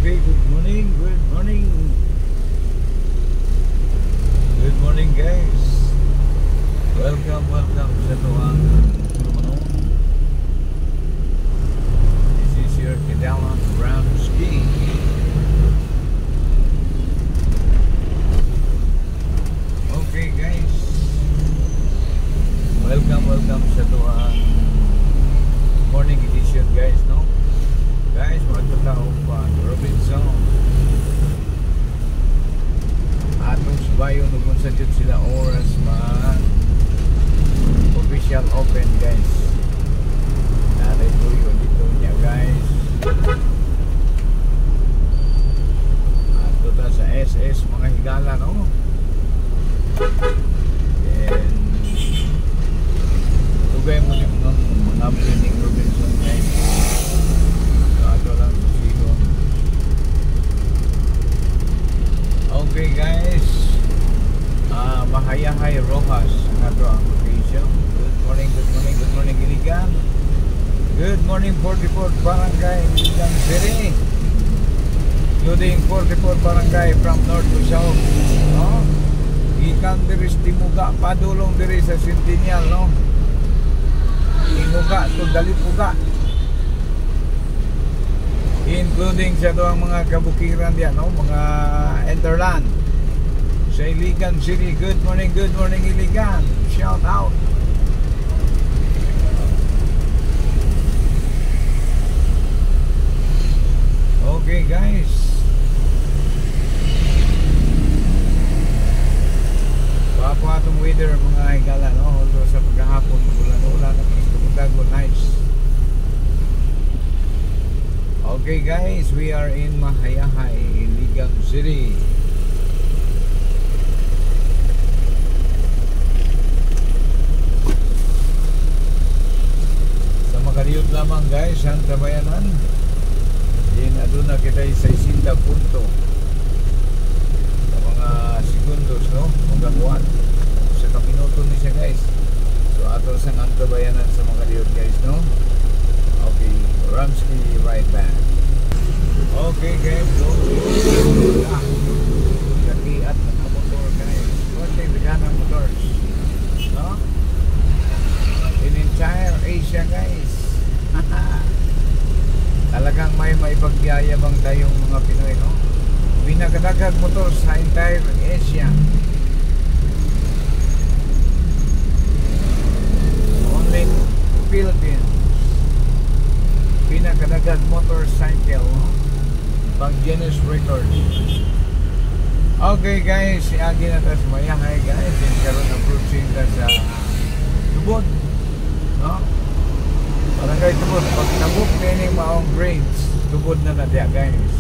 Okay, good morning, good morning. Good morning guys. Welcome sa tuwang This is your Kedama Ramski. Okay guys. Welcome sa tuwang morning edition guys, no? Guys, magkatao pa Robinson atong subayon kung sa dyan sila oras official open guys. Naray tuyo dito niya guys. Ato ta sa SS mga higala, no? And tugay mo din mga blending Robinson guys. Okay guys, Mahayahay Rojas ang ato ang location. Good morning Iligan. Good morning 44 Barangay Iligan City, including 44 Barangay from north to south, no? Ikan diri sa Timuga, padulong diri sa Centennial, no? Timuga to Dalipuga, including sa doang mga kabukiran diyan, no? Mga Enterland sa Iligan City. Good morning Iligan. Shout out. Okay guys, papa atong weather mga higala, no? Although sa paghahapon ulan na nice. Okay guys, we are in Mahayahay, Iligan City. Sa makaliyot lamang guys, Santa Bayanan. Din aduna kita sa 60 punto. Sa mga segundos, no? Mga buwan. Sa kaminuto ni siya guys. So ato sa Santa Bayanan sa makaliyot guys, no? Okay, Ramski right back. Okay guys, so kakiat na motor guys. What's the ganang motors, no? In entire Asia guys. Talagang may maipagyayabang tayong mga Pinoy, no? Pinakadagag motor sa entire Asia. Only Philippines pinakadagag motorcycle, no? Pang Guinness Record. Okay guys, agi na tas Mayahay guys. Yung karoon approaching na sa Tubod, no? Barangay Tubod. Pag nabuk na yung maong grades, Tubod na diya guys.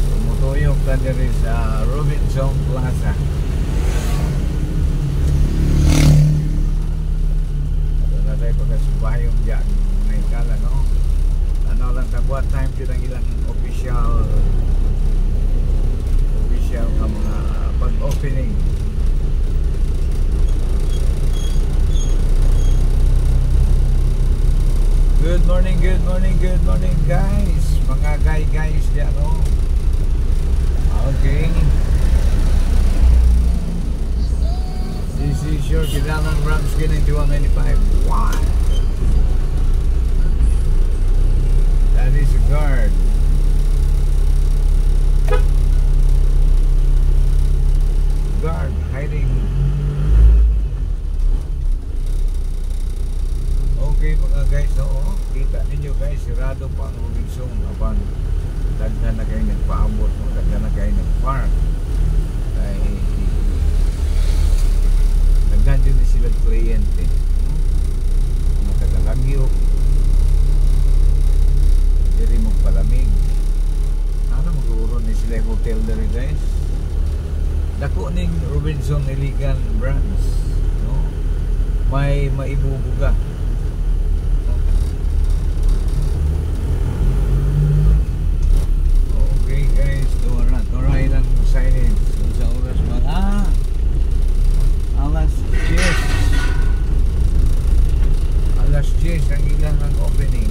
Tumutuyok na diri sa Robinson Plaza. Pagkasubayong dyan mga ikala, no? Ano lang tagwa time yun ang ilang official nga mga pag-opening. Good morning guys, mga guys dyan, no? Okay, this is your Kedama Ramski 9195. Wow, that is a guard. Hiding. Okay mga guys, no? Kita ninyo guys, sirado pa ang Robinson. Abang daghan na kayo nagpaabot, no? Daghan na kayo nagpark. Ay daghan din sila kliyente, no? Mga tagalagyo diri magpalamig. Ano mag-uuro ni sila hotel diri guys. Dako ning Robinson Iligan branch, no? May maibubuga. Okay guys, turay lang signage sa oras mga alas 10 ang ilang opening.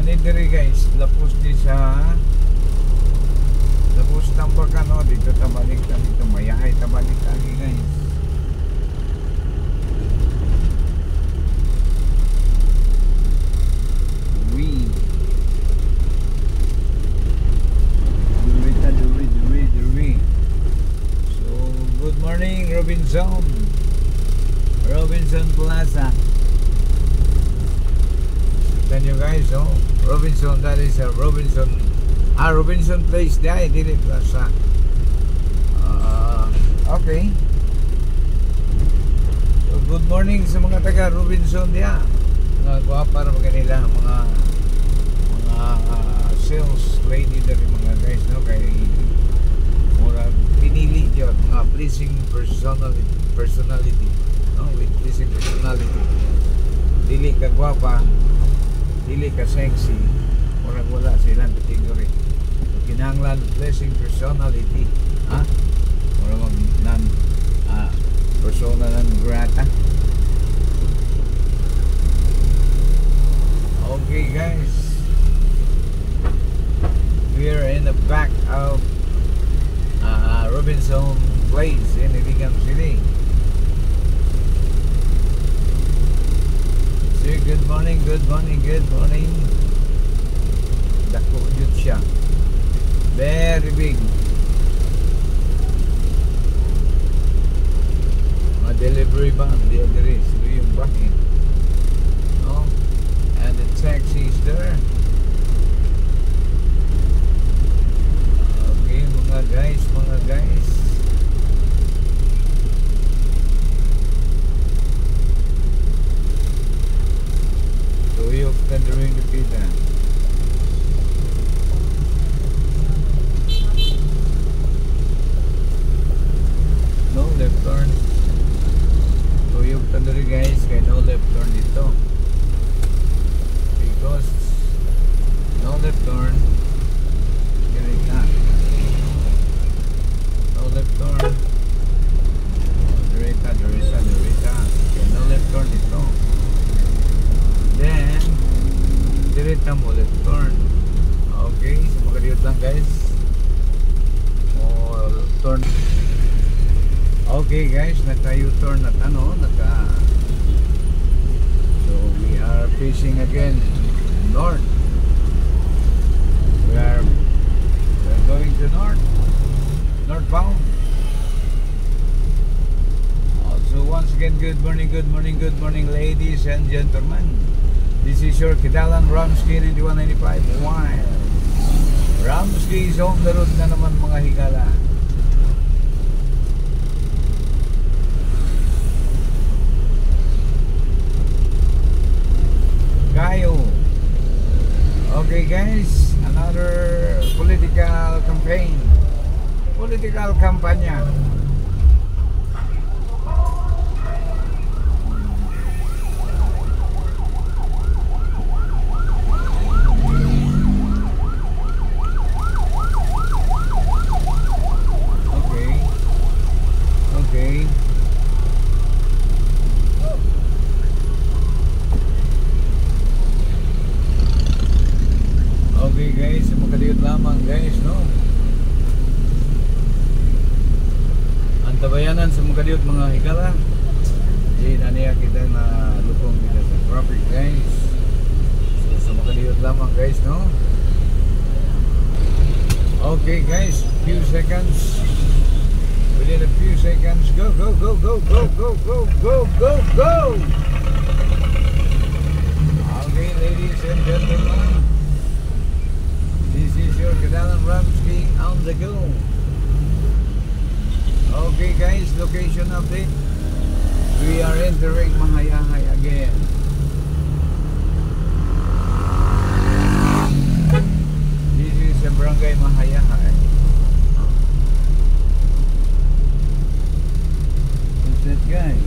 Ani diri guys, lapos di sa lapos tambakan no, dito tabalik na dito mayahay tabalik lagi guys. So good morning Robinson Plaza. Can you guys know Robinson, that is a Robinson Place there, dili Plaza. Okay. So good morning sa mga taga Robinson dia. Mga guwapa ra kanila mga sales lady dari mga guys no, kay mura pinili yun mga pleasing personality no, with pleasing personality, dili ka guwapa, dili ka sexy, murag wala silang category. So, kinahanglan pleasing personality, ha? Mura mag persona non grata. Okay guys, we are in the back of Robinson Place in Iligan City. Say good morning. Dako yun siya. Very big. Mga delivery van, the address, ito yung bahin. No? And the taxi is there. Okay, mga guys. Tuyok na during the pita. No left turn. Tuyok na during guys, kaya no left turn dito. Because no left turn. Ganito. No left turn. Direta. Okay, no left turn dito. Then direta mo left turn. Okay, so makadiyot lang guys. Turn. Okay guys, naka-U-turn at so we are facing again north. We are going to northbound. Also once again, good morning ladies and gentlemen. This is your Kidalan Ramsky 9195 Wild. Ramsky is on the road na naman mga higala. Kayo. Okay guys, another political kampanya. Okay guys, makaliot lamang guys, no? Ang tabayanan sa makaliot mga higala. Di naniya kita na lupong kita sa traffic guys. So sa makaliot lamang guys, no? Okay guys, few seconds. Within a few seconds, go. Okay ladies and gentlemen, this is your Kidalan Ramsky on the go. Okay guys, location update. We are entering Mahayahay again. This is a barangay Mahayahay. What's that guy?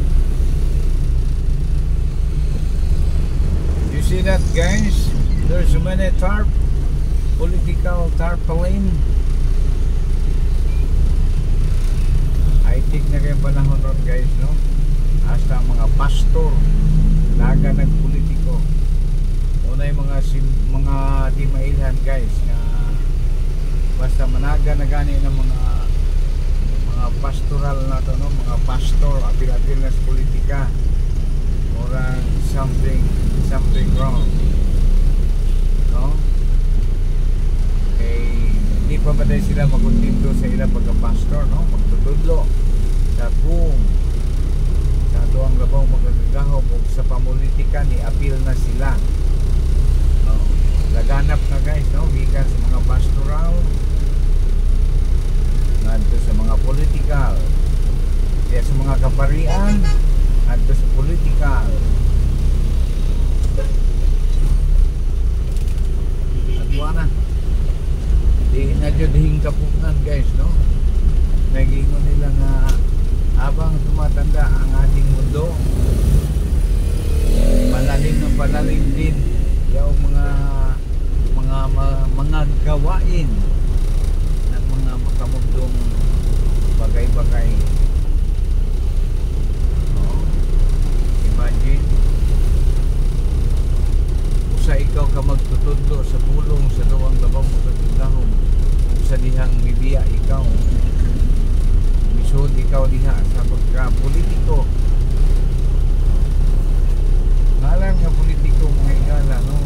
You see that guys? There's so many political tarpaulin. High-tech na kayong panahon ron guys, no? Hasta mga pastor naga nagpolitiko. Una yung mga guys nga basta managa na gani ng mga pastoral na to, no? Mga pastor apil-apil na sa politika, murag something wrong, no? Hindi pa ba dahil sila makuntinto sa ilang pagka-pastor, no? Magtutudlo sa kung sa doang labaw magagagahaw o sa pamulitika ni apil na sila, no? Laganap na guys, no? Gikan sa mga pastoral ngadto sa mga political, kaya sa mga kaparian ngadto sa political. Nagwa na di na jud hingkapunan guys, no? Nagingon nila nga habang tumatanda ang ating mundo, palalim din yung mga gawain ng mga makamundong bagay-bagay. Oh, imagine usa ikaw ka magtutudlo sa pulong sa duwang labang mo sa tindahon, sa dihang mibiya ikaw misod ikaw diha sa pagka-politiko, ngalan nga politiko mga igala, no?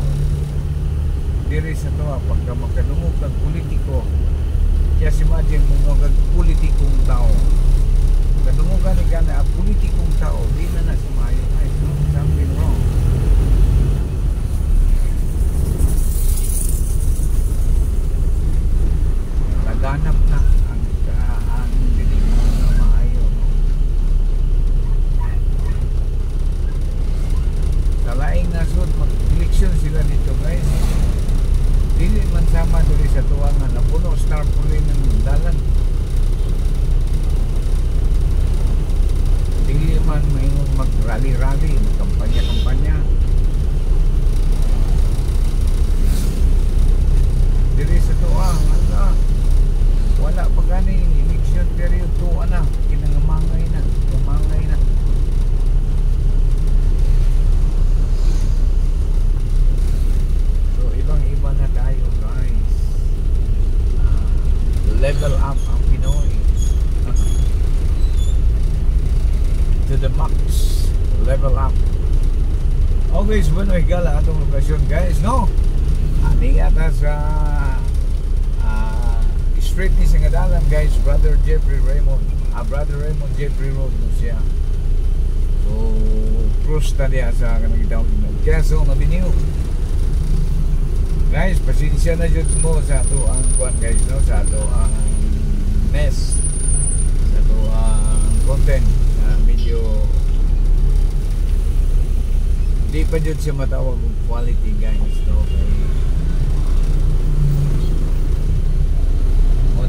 Diri sa to pagka makadungog kag politiko, kaya imagine mo kag politikong tao, kadungogan ni kana politikong tao, di na sa maayo ay something wrong. Laganap na ang dinig mo na maayo, no? Sa laing nasod mag-eleksyon sila dito guys, dili man sama diri sa tuwangan na puno star pulin ng dalan, dili man maingon mag-rally, mag-kampanya diri sa tuwangan. Wala pa gani election period to ana, kinangamangay na. So ibang-iba na tayo guys. Level up ang Pinoy to the max. Level up. Okay, so bueno, higala atong lokasyon guys, no? Ani ata sa street ni Singadalan guys, Brother Raymond Jeffrey Road no siya. So cross ta diya sa kanang gitawag ng Quezon Avenue. Guys, pasensya na jud mo sa ato ang kuan guys, no? Sa ato ang mess, sa ato ang content na medyo di pa jud siya matawag og quality guys, no?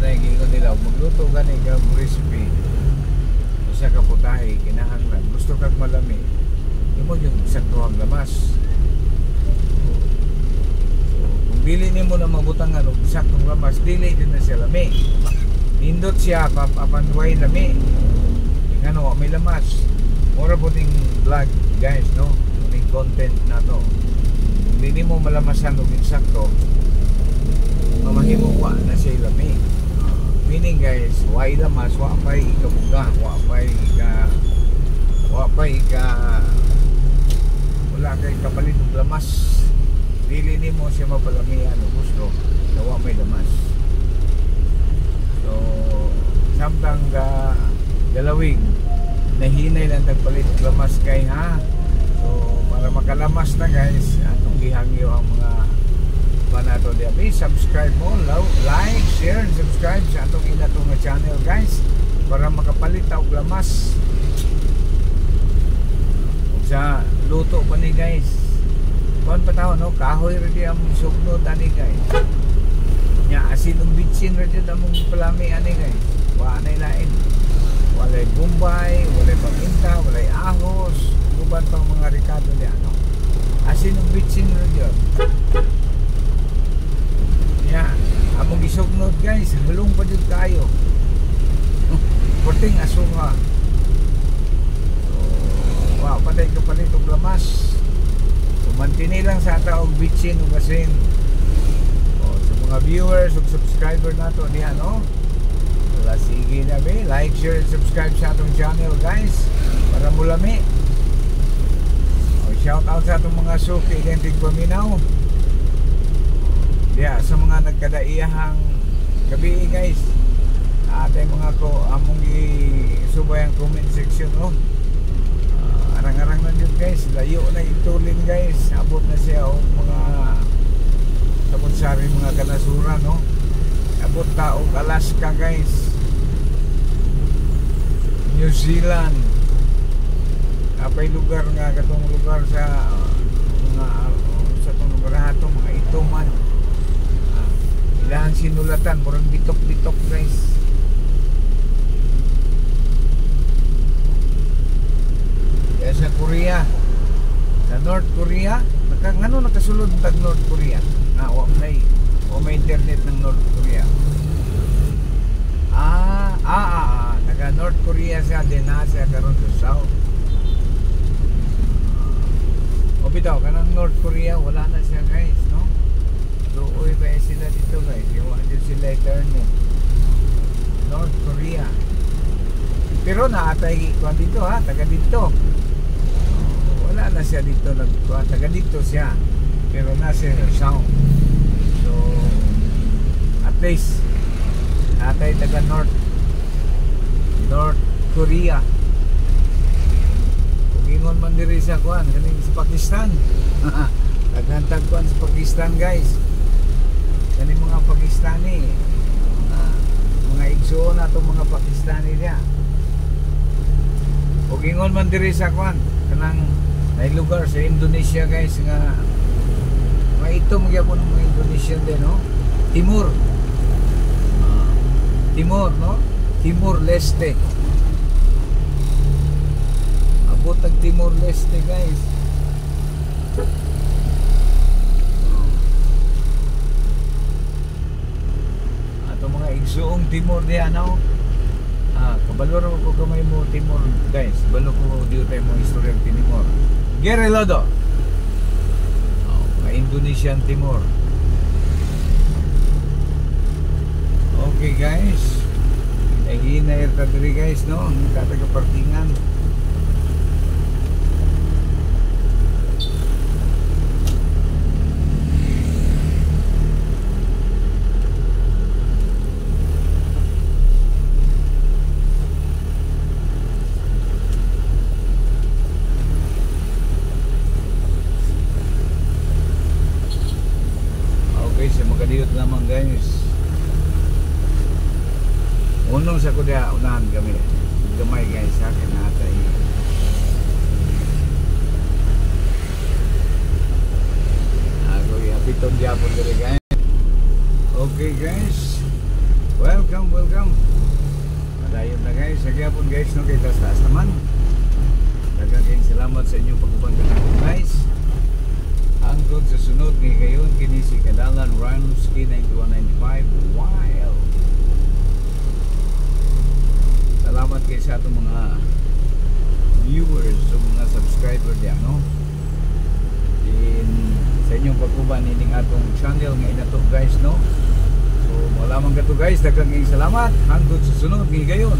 Gingon nila magluto gani kag recipe usa ka putahe kinahanglan gusto kag malami imo yung saktuhang lamas. So kung dili nimo na mabutangan og saktong lamas, dili din na siya lami, nindot siya papanduay lami ngano may lamas. Mura po ning vlog guys, no? Ning content na to, kung dili mo malamasan og eksakto, mamahimo wa na siya lami. Meaning guys, why lamas, wapay ikabuga, wapay wala kay kapalit ng lamas, dili nimo siya mapalamihan o gusto na wapay lamas. So samtang galawig nahinay lang tagpalit ng lamas kay ha. So para makalamas na guys, atong gihangyo ang mga nato diya. Please subscribe mo, like, share, and subscribe sa atong inatong channel guys, para makapalit og lamas ug sa luto pa ni guys. Kuan pa tawo, no? Kahoy ra di among sugnod ani guys, nya asin ug bitsin ra jud among palami ani guys. Wa nay lain, walay bumbay, walay paminta, walay ahos, uban pang mga rikado diya, no? Asin ug bitsin ra jud. Among gisugnod guys, halong pa jud kayo. Puting asunga. So, wow, patay ka palit og lamas. So mantini lang sa ata og bitsin ug asin. So mga viewers ug subscriber nato niya, no? Wala, sige na be, like, share, and subscribe sa atong channel guys para mulami. Shout out sa atong mga suki identic paminaw. Yeah, sa mga nagkadaiyahang gabi guys. Atay mga ko among isubay ang comment section, no? Arang-arang na yun guys, layo na itulin guys. Abot na siya o mga sabunsari mga kanasuran, no? Abot ta og Alaska guys, New Zealand. Apay lugar nga katong lugar sa mga sa tong lugar ato mga ituman. Ilang sinulatan murag bitok-bitok guys. Kaya sa Korea, sa North Korea, nakasulod tag North Korea. Wa may internet ng North Korea. Taga North Korea siya din na siya karon sa South. O bitaw, kanang North Korea, wala na siya guys, no? So, uy ba sila dito guys? Iwan din sila eternal. North Korea. Pero naatay kuan dito ha, taga dito. Wala na siya dito, taga dito siya. Pero nasa South. So, at least, naatay taga North Korea. Ingon man diri sa kuan kaning sa Pakistan. Naghantag kuan sa Pakistan guys. Kaning mga Pakistani, mga igsoon nato mga Pakistani niya. Ug ingon man diri sa kuan kanang may lugar sa Indonesia guys nga maito magyapon mga Indonesian din, no? Timor, no? Timor-Leste. Butag Timor-Leste guys. Ato mga igsuong Timor diha, no? Kabalo ko kamay mo Timor guys. Balo ko diyo tayo mo istorya ng Timor. Gerelodo. Mga Indonesian Timor. Okay guys. Ay hinair ta diri guys, no? Ang katagapartingan. Makadiyot naman guys. Unong sa kuda unahan kami. Gamay guys sa akin natay. Ako yapiton diapon diri guys. Okay guys. Welcome. Madayon na guys. Sagyapon guys, no, kay taas naman. Daghang salamat sa inyong pagubang guys. Hangtod sa sunod ng gayon kini si Kadalan Ramsky 9195 Wild. Salamat kay sa atong mga viewers o mga subscriber diyan, no? Sa inyong pag-uban ining atong channel nga inato guys, no? So wala man gato guys, daghang salamat. Hangtod sa sunod ng gayon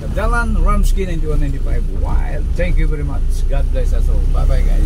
Kadalan Ramsky 9195 Wild. Thank you very much. God bless us all. Bye bye guys.